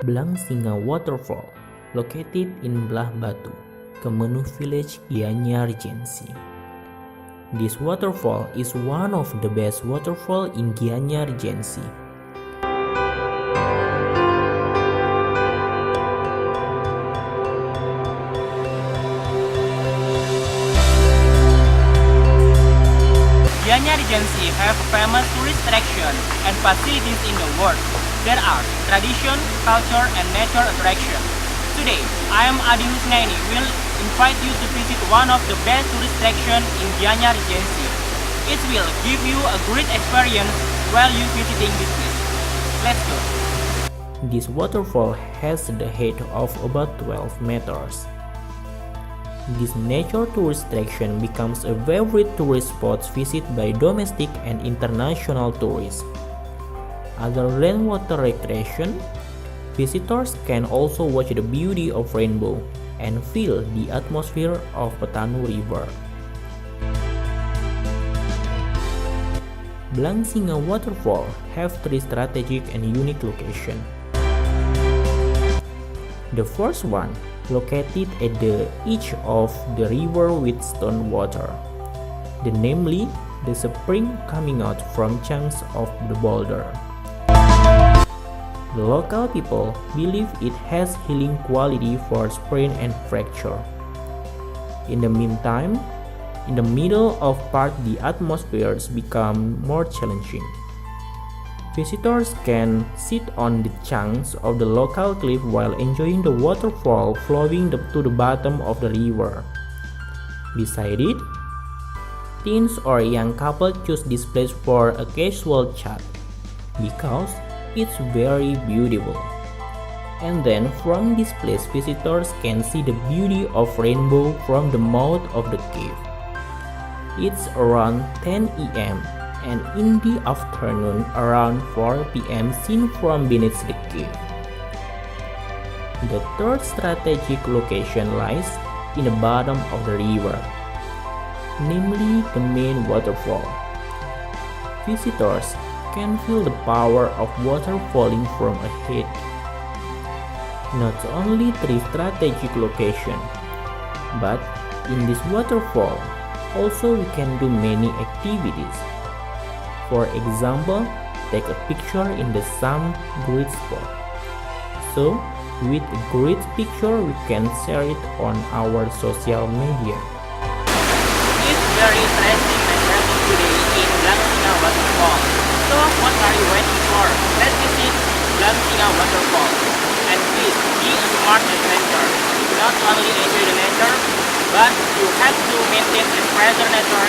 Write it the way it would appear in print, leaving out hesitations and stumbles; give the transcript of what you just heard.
Blangsinga Waterfall, located in Blahbatuh, Kemenuh Village, Gianyar Regency. This waterfall is one of the best waterfalls in Gianyar Regency. Gianyar Regency have famous tourist attractions and facilities in the world. There are tradition, culture, and nature attractions. Today, I am Husnaini will invite you to visit one of the best tourist attractions in Gianyar Regency. It will give you a great experience while you visiting this place. Let's go. This waterfall has the height of about 12 meters. This nature tourist attraction becomes a favorite tourist spot visited by domestic and international tourists. Other than water recreation, visitors can also watch the beauty of rainbow and feel the atmosphere of Petanu River. Blangsinga Waterfall have three strategic and unique locations. The first one, located at the edge of the river with stone water, namely the spring coming out from chunks of the boulder. The local people believe it has healing quality for sprain and fracture. In the meantime, in the middle of part the atmospheres become more challenging. Visitors can sit on the chunks of the local cliff while enjoying the waterfall flowing to the bottom of the river. Beside it, teens or young couples choose this place for a casual chat because it's very beautiful. And then from this place, visitors can see the beauty of rainbow from the mouth of the cave. It's around 10 a.m. and in the afternoon around 4 p.m. seen from beneath the cave. The third strategic location lies in the bottom of the river, namely the main waterfall. Visitors can feel the power of water falling from ahead. Not only three strategic locations, but in this waterfall also we can do many activities. For example, take a picture in the some great spot. So, with a great picture, we can share it on our social media. It's very interesting and happy today in Blangsinga Waterfall. So, what are you waiting for? Let's visit Blangsinga Waterfall. And please, be a smart adventure. Not only enjoy the nature, but you have to maintain and preserve nature